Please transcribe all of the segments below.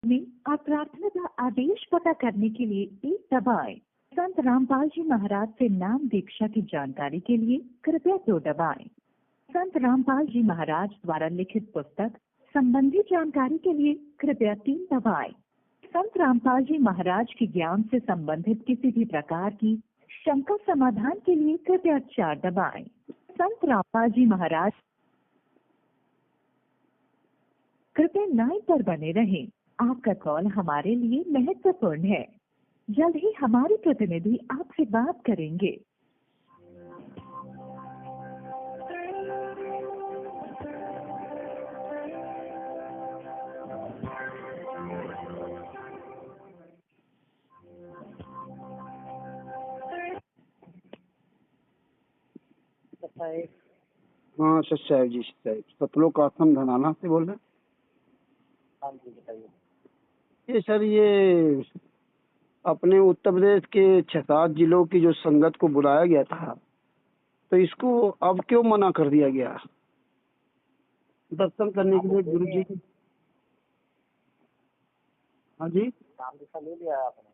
में और प्रार्थना का आदेश पता करने के लिए 1 दबाएं। संत रामपाल जी महाराज से नाम दीक्षा की जानकारी के लिए कृपया 2 दबाएं। संत रामपाल जी महाराज द्वारा लिखित पुस्तक संबंधी जानकारी के लिए कृपया 3 दबाएं। संत रामपाल जी महाराज के ज्ञान से संबंधित किसी भी प्रकार की शंका समाधान के लिए कृपया 4 दबाएं। संत रामपाल जी महाराज कृपया लाइन पर बने रहें। आपका कॉल हमारे लिए महत्वपूर्ण है। जल्द ही हमारे प्रतिनिधि आपसे बात करेंगे। हाँ सच साहब जी, साहब सतलोक आश्रम धनाना से बोल रहे हैं। हाँ जी बताइए। ये सर, ये अपने उत्तर प्रदेश के 6-7 जिलों की जो संगत को बुलाया गया था, तो इसको अब क्यों मना कर दिया गया दर्शन करने के लिए गुरु जी की? हाँ जी, नाम दिशा ले लिया है आपने?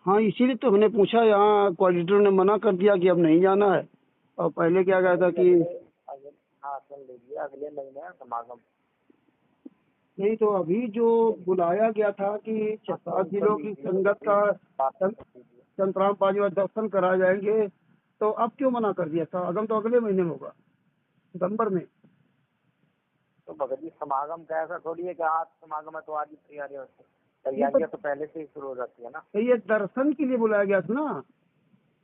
हाँ इसीलिए तो हमने पूछा। यहाँ कोऑर्डिनेटर ने मना कर दिया कि अब नहीं जाना है, और पहले क्या कहा था कि हाँ सुन लीजिए, अगले महीने समागम। नहीं, तो अभी जो बुलाया गया था कि 6-7 जिलों की संगत का संत रामपाल जी दर्शन कराए जाएंगे, तो अब क्यों मना कर दिया? समागम तो अगले महीने में होगा, सितंबर में। तो भगत जी समागम का ऐसा थोड़ी है कि आज समागम है तो आज ही तैयारियां तो पहले से ही शुरू हो जाती है ना। तो ये दर्शन के लिए बुलाया गया था ना,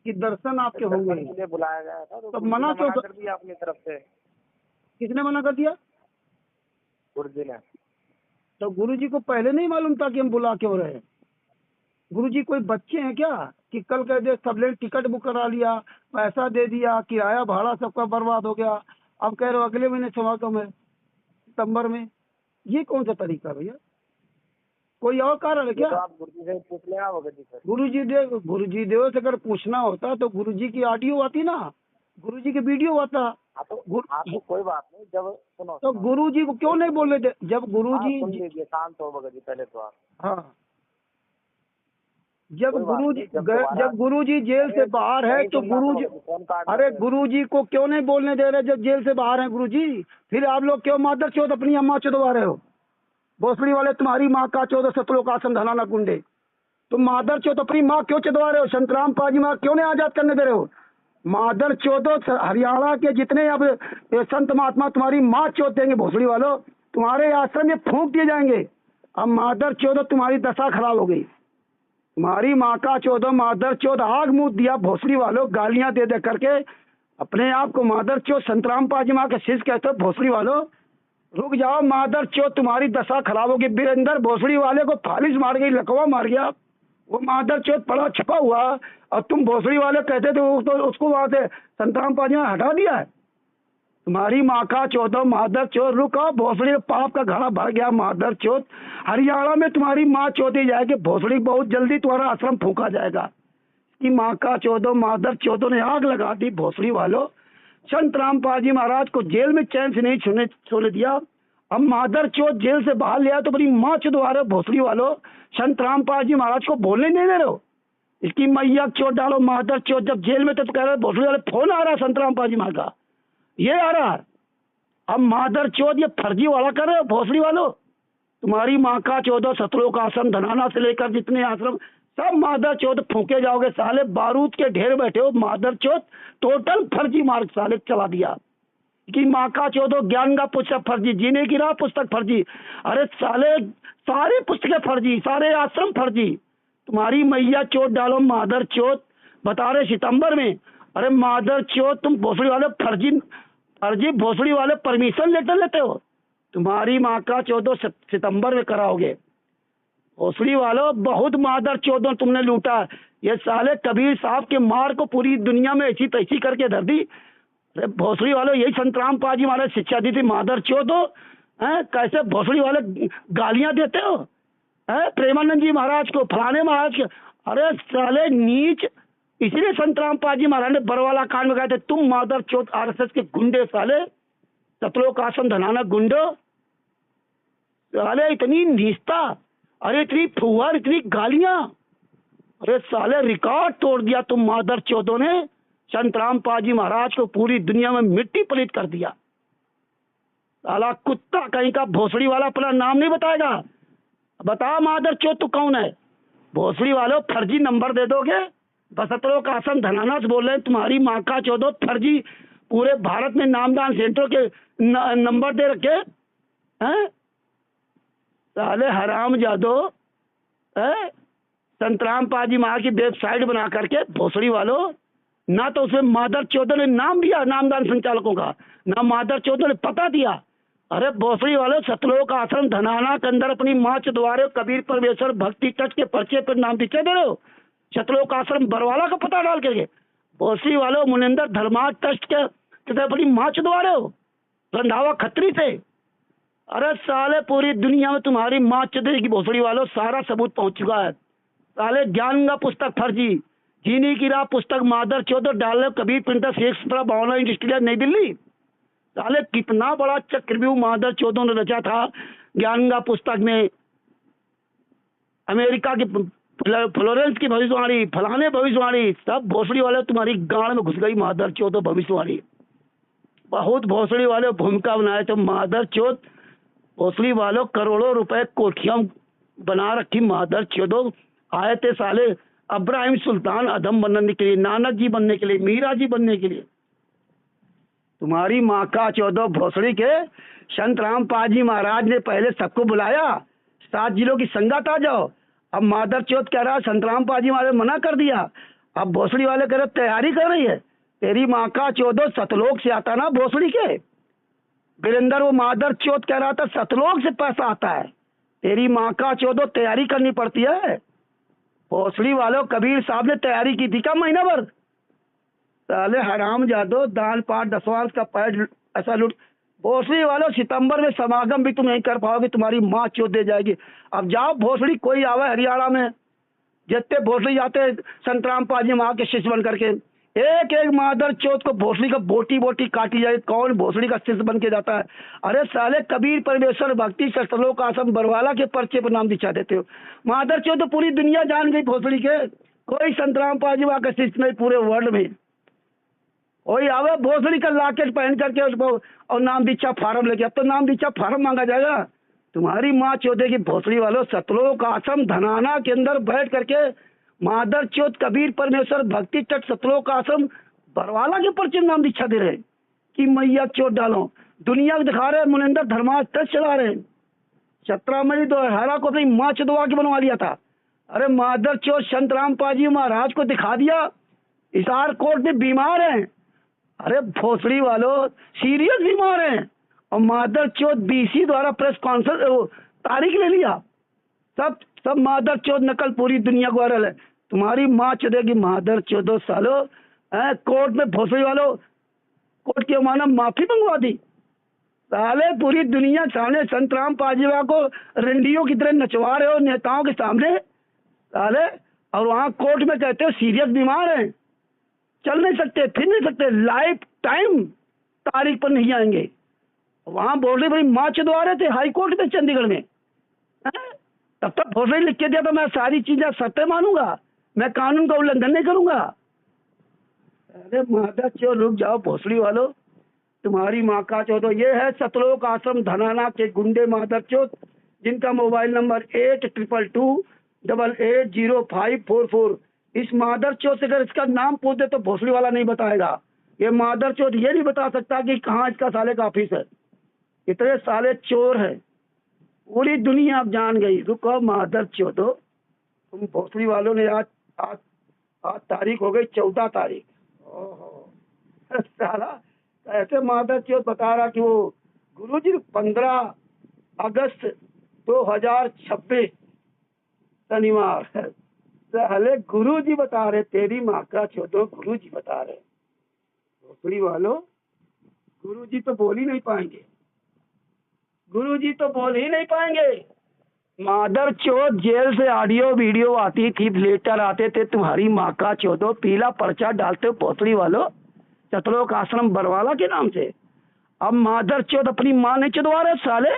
कि दर्शन आपके होंगे, के लिए बुलाया गया था, तो मना क्यों कर दिया अपनी तरफ से? किसने मना कर दिया? गुरु जी ने। तो गुरु जी को पहले नहीं मालूम था कि हम बुला क्यों रहे? गुरु जी कोई बच्चे हैं क्या कि कल कह दे सब लोग टिकट बुक करा लिया, पैसा दे दिया, किराया भाड़ा सबका बर्बाद हो गया, अब कह रहे हो अगले महीने समागम है सितंबर में? ये कौन सा तरीका है भैया? कोई और कारण है क्या? तो आप गुरु जी से पूछ लेना भगत जी से। गुरु जी देव से अगर पूछना होता तो गुरु जी की ऑडियो आती ना, गुरु जी की वीडियो आता। तो कोई बात नहीं, जब सुनो तो गुरु जी को क्यों नहीं बोल रहे? जब गुरु जी सुन लीजिए, शांत हो भगत जी पहले तो आप। हाँ, जब गुरु जी जेल से बाहर है तो गुरु जी, अरे गुरु जी को क्यों नहीं बोलने दे रहे जब जेल से बाहर हैं गुरु जी? फिर आप लोग क्यों मादर चौथ अपनी अम्मा चौदवा रहे हो? भोसड़ी वाले, तुम्हारी माँ का 14 सतलोक आश्रम धनाना गुंडे, तुम मादर चौथ अपनी माँ क्यों चौदवा रहे हो? संत रामपाल जी माँ क्यों नहीं आजाद करने दे रहे हो? मादर चौदो हरियाणा के जितने अब संत महात्मा तुम्हारी माँ चौथ देंगे भोसड़ी वालों, तुम्हारे आश्रम में फूंक दिए जाएंगे। अब मादर चौदो तुम्हारी दशा खराब हो गई, तुम्हारी माँ का 14 मादर चौथ आग मुँह दिया भोसड़ी वालों, गालियां दे दे करके अपने आप को मादर चौथ संत रामपाल जी माँ के शिष्य कहते हो। भोसड़ी वालों रुक जाओ, मादर चौथ तुम्हारी दशा खराब होगी। बीरेंद्र भोसड़ी वाले को फालिश मार गई, लकवा मार गया, वो मादर चौथ पड़ा छपा हुआ, और तुम भोसड़ी वाले कहते थे वो, तो उसको वहां से संत रामपाल जी ने हटा दिया है। तुम्हारी माँ का 14 मादर चौथ, रुका भोसड़ी पाप का घड़ा भर गया। मादर चौथ हरियाणा में तुम्हारी माँ चौथी जाएगी भोसड़ी, बहुत जल्दी तुम्हारा आश्रम फूका जाएगा। कि माँ का 14 मादर चौथों ने आग लगा दी भोसड़ी वालों। संत रामपाल जी महाराज को जेल में चैन से नहीं सोने दिया। अब मादर चौथ जेल से बाहर लिया तो बड़ी माँ चौदवा रहे भोसड़ी वालों। संत रामपाल जी महाराज को बोलने नहीं दे रहे हो। इसकी मैया चोट डालो मादर चौथ। जब जेल में तो कह रहे भोसड़ी वाले, फोन आ रहा है संत रामपाल जी महाराज का, ये आ रहा है। अब मादर चौथ ये फर्जी वाला कर रहे हो भोसड़ी वालों। तुम्हारी माँ का 14 सतलोक आश्रम धनाना से लेकर जितने आश्रम सब मादर चौथ फूके जाओगे। साले बारूद के ढेर बैठे हो मादर चौथ, टोटल फर्जी मार्ग साले चला दिया। कि माँ का 14 ज्ञान का पुस्तक फर्जी, जीने की राह पुस्तक फर्जी, अरे साले सारे पुस्तकें फर्जी, सारे आश्रम फर्जी। तुम्हारी मैया चोट डालो मादर चौथ, बता रहे सितंबर में। अरे मादर चौथ तुम भोसड़ी वाले फर्जी भोसड़ी वाले परमिशन लेटर लेते हो। तुम्हारी माँ का 14 सितंबर में कराओगे। भोसड़ी वालों बहुत मादर चौथों तुमने लूटा। ये साले कबीर साहब के मार को पूरी दुनिया में ऐसी तैसी करके धर दी। अरे भोसड़ी वालों यही संत रामपाल जी महाराज शिक्षा दी थी, मादर चौथो कैसे भोसड़ी वाले गालियां देते हो प्रेमानंद जी महाराज को, फलाने महाराज के। अरे साले नीच, इसीलिए संत रामपाल जी महाराज ने बरवाला कांड में कहे थे तुम मादर चौथ आरएसएस के गुंडे साले, सतलोक आश्रम धनाना गुंडो साले, इतनी नीचता। अरे इतनी फुहार, इतनी गालियां, अरे साले रिकॉर्ड तोड़ दिया तुम मादर चौधों ने। संत रामपाल जी महाराज को पूरी दुनिया में मिट्टी पलीत कर दिया। साला कुत्ता कहीं का भोसड़ी वाला अपना नाम नहीं बताएगा। बता मादर चौथ तू कौन है? भोसड़ी वालों फर्जी नंबर दे दोगे। बसतरों का आसन धनाना से बोल रहे हैं, तुम्हारी माँ का चौधो फर्जी पूरे भारत में नामदान सेंटरों के नंबर दे रखे हैं। साले हराम जादो है। संत रामपाल जी महाराज की वेबसाइट बना करके भोसड़ी वालों, ना तो उसमें मादर चौधो ने नाम दिया नामदान संचालकों का, ना मादर चौधो ने पता दिया। अरे भोसड़ी वालों, सतलोक आश्रम धनाना के अंदर अपनी माँ चुदवारे कबीर परमेश्वर भक्ति तट के पर्चे पर नाम दिखे दे रहे हो। सतलोक आश्रम बरवाला का पता डाल करके भोसड़ी वालों मुनिंदर धर्मार्थ ट्रस्ट के अपनी माँ चुदवा रहे हो रंधावा खत्री से। अरे साले पूरी दुनिया में तुम्हारी माँ चुदेगी भोसड़ी वालों, सारा सबूत पहुंच चुका है। साले ज्ञान पुस्तक फर्जी, जीनी की राह पुस्तक मादर चौधो डाल कबीर प्रिंटर 652 इंडस्ट्रियल नई दिल्ली। साले कितना बड़ा चक्रव्यूह मादर चौधो ने रचा था ज्ञान पुस्तक में। अमेरिका की फ्लोरेंस की भविष्यवाणी, फलाने भविष्यवाणी, सब भोसड़ी वाले तुम्हारी गाड़ में घुस गई मादर चौधो भविष्यवाणी। बहुत भोसड़ी वाले भूमिका बनाए थे मादर चौथ। भोसड़ी वालों करोड़ों रुपए कोठियां बना रखी मादर चौधो। आए थे साले अब्राहिम सुल्तान आदम बनने के लिए, नानक जी बनने के लिए, मीरा जी बनने के लिए। तुम्हारी माँ का चौदह भोसड़ी के संत रामपाल जी महाराज ने पहले सबको बुलाया, 7 जिलों की संगत आ जाओ। अब मादर चौथ कह रहा संत रामपाल जी महाराज मना कर दिया। अब भोसड़ी वाले कह रहे तैयारी कर रही है। तेरी माँ का चौदह सतलोक से आता ना भोसड़ी के वीरेंद्र, वो मादर चौथ कह रहा था सतलोक से पैसा आता है। तेरी माँ का चौदह तैयारी करनी पड़ती है। भोसड़ी वालों कबीर साहब ने तैयारी की थी क्या महीना भर? साले हराम जादो, दान पाठ दसवांश का पैर ऐसा लूट। भोसड़ी वालों सितंबर में समागम भी तुम नहीं कर पाओगे, तुम्हारी माँ चौथ दे जाएगी। अब जाओ भोसड़ी, कोई आवे हरियाणा में, जितने भोसड़ी जाते संत रामपाल जी महाराज के शिष्य बन करके, एक एक मादर चौथ को भोसड़ी का बोटी बोटी काटी जाए। कौन भोसड़ी का शिष्य बन के जाता है? अरे साले कबीर परमेश्वर भक्ति सतलोक आश्रम बरवाला के पर्चे पर नाम दिखा देते हो। मादर चौथ तो पूरी दुनिया जान गई भोसड़ी के, कोई संत रामपाल जी महाराज का शिष्य नहीं पूरे वर्ल्ड में। वही आवे भोसड़ी का लॉकेट पहन करके उसको और नाम दीक्षा फार्म लेके, अब तो नाम दीक्षा फार्म मांगा जाएगा। तुम्हारी माँ चौधे की भोसड़ी वालों सतलोक आश्रम धनाना के अंदर बैठ करके मादर चौथ कबीर परमेश्वर भक्ति तट सतलोक आश्रम बरवाला के पर्चे नाम दीक्षा दे रहे कि मैया चौथ डालो। दुनिया को दिखा रहे मुनिंदर धर्मार्थ ट्रस्ट चला रहे। 17 मई 2018 को अपनी माँ चुदवा के बनवा लिया था। अरे मादर चौथ संत रामपाल जी महाराज को दिखा दिया, हिसार कोर्ट में बीमार हैं। अरे भोसड़ी वालों सीरियस बीमार हैं और मादर चौथ बीसी द्वारा प्रेस कॉन्फ्रेंस तारीख ले लिया। सब मादर चौथ नकल पूरी दुनिया को वायरल है। तुम्हारी माँ चौधेगी मादर चौदह सालों कोर्ट में भोसड़ी वालों कोर्ट की माना माफी मंगवा दी। साले पूरी दुनिया सामने संत रामपाल जी को रंडियों की तरह नचवा रहे हो नेताओं के सामने साले, और वहाँ कोर्ट में कहते हो सीरियस बीमार हैं, चल नहीं सकते, फिर नहीं सकते, लाइफ टाइम तारीख पर नहीं आएंगे। वहां भोसड़ी भाई माँ चुदवा रहे थे हाई कोर्ट में चंडीगढ़ में। तब तक भोसड़ी लिख के दिया तो मैं सारी चीजें सत्य मानूंगा, मैं कानून का उल्लंघन नहीं करूंगा। अरे माता चो रुक जाओ भोसड़ी वालों, तुम्हारी माँ का चौदह। ये है सतलोक आश्रम धनाना के गुंडे मादर चौथ, जिनका मोबाइल नंबर 8222880544। इस मादर चौथ से अगर इसका नाम पूछ दे तो भोसड़ी वाला नहीं बताएगा। ये मादर चौथ ये नहीं बता सकता कि कहाँ इसका साले का ऑफिस है। इतने साले चोर है, पूरी दुनिया अब जान गई। रुको मादर चौथो, तुम भोसड़ी वालों ने आज तारीख हो गई 14 तारीख। ओहो साला ऐसे मादर चौथ बता रहा कि वो गुरुजी 15 अगस्त 2026 शनिवार। साले गुरुजी बता रहे, तेरी माँ का चौथो गुरुजी बता रहे। भोसड़ी वालों गुरुजी तो बोल ही नहीं पाएंगे, गुरुजी तो बोल ही नहीं पाएंगे। मादर चौथ जेल से ऑडियो वीडियो आती थी, लेटर आते थे, तुम्हारी माँ का चौथो पीला पर्चा डालते हो भोसड़ी वालों सतलोक आश्रम बरवाला के नाम से। अब मादर चौथ अपनी माँ नहीं चुदवा रहे साले,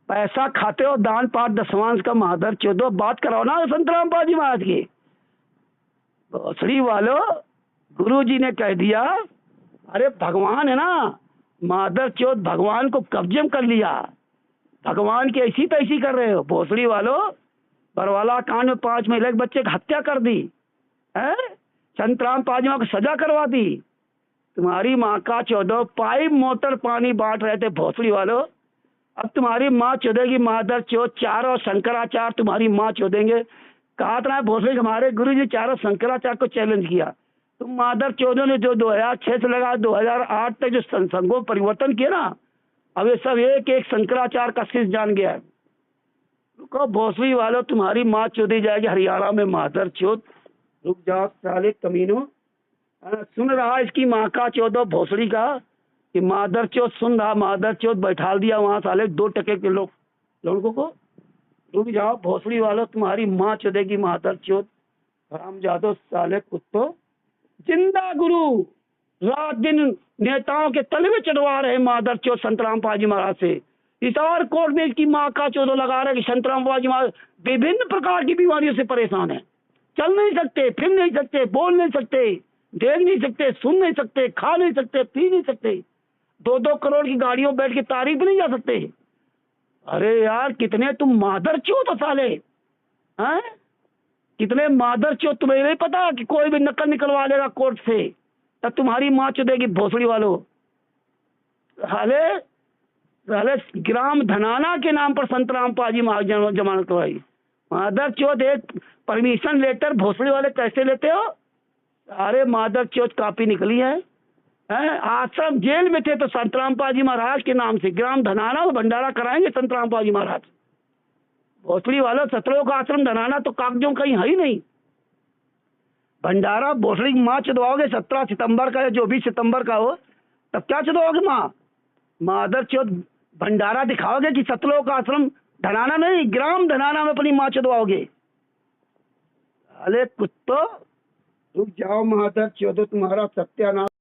पैसा खाते हो दान पाठ दसवांश का मादर चौदह बात कराओ ना संत रामपाल जी महाराज की। भोसड़ी वालों, गुरु जी ने कह दिया अरे भगवान है ना, मादर चौथ भगवान को कब्जे में कर लिया, भगवान की ऐसी तैसी कर रहे हो। भोसड़ी वालों, बरवाला कांड में 5 महिला के बच्चे की हत्या कर दी है, संत रामपाल जी को सजा करवा दी। तुम्हारी माँ का 14 पाइप मोटर पानी बांट रहे थे भोसड़ी वालों। अब तुम्हारी माँ चौधेगी मादर चौथ, चारों शंकराचार्य तुम्हारी माँ चौधेंगे। कहा था भोसड़ी हमारे गुरु जी चारों शंकराचार्य को चैलेंज किया। तुम मादर चौधों ने जो 2006 से लगा 2008 तक जो संघों परिवर्तन किया ना, अब ये सब एक एक शंकराचार्य का शिष्य जान गया है। रुको भोसड़ी वालों, तुम्हारी माँ चौधी जाएगी हरियाणा में मादर चौथ। रुक जाओ साले कमीनों, सुन रहा इसकी माँ का 14 भोसड़ी का कि मादर चौथ सुन रहा, मादर चौथ बैठा दिया वहां साले 2 टके के लोगों को। रुक जाओ भोसड़ी वालों, तुम्हारी माँ चौधेगी मादर चौथ। राम जादव साले कुत्तो, जिंदा गुरु रात दिन नेताओं के तले में चढ़वा रहे मादर चौथ संत रामपाल जी महाराज से। हिसार कोर्ट में इसकी माँ का 14 लगा रहे कि संत रामपाल जी महाराज विभिन्न प्रकार की बीमारियों से परेशान है, चल नहीं सकते, फिर नहीं सकते, बोल नहीं सकते, देख नहीं सकते, सुन नहीं सकते, खा नहीं सकते, पी नहीं सकते, 2-2 करोड़ की गाड़ियों बैठ के तारीफ भी नहीं जा सकते। अरे यार कितने तुम मादर चौथ हो साले हैं, कितने मादर चौथ। तुम्हें नहीं पता कि कोई भी नकल निकलवा लेगा कोर्ट से तब तुम्हारी माँ चौधेगी भोसड़ी वालों। हाले ग्राम धनाना के नाम पर संत रामपाल जी महाराज जमानत करवाई। मादर चौथ एक परमिशन लेटर भोसड़ी वाले कैसे लेते हो? अरे मादर चौथ कॉपी निकली है, आश्रम जेल में थे तो संत रामपाल जी महाराज के नाम से ग्राम धनाना में भंडारा कराएंगे संत रामपाल जी महाराज। भोसड़ी वालों, सतलों का आश्रम धनाना तो कागजों कहीं है ही नहीं। भंडारा भोसड़ी की माँ चुदवाओगे 17 सितंबर का या जो भी सितंबर का हो, तब क्या चुदवाओगे माँ? मादर चौथ भंडारा दिखाओगे कि सतलों का आश्रम धनाना नहीं, ग्राम धनाना में अपनी माँ चुदवाओगे। अरे कुत्तो, रुक जाओ मादर चौथ, तुम्हारा सत्यानाश।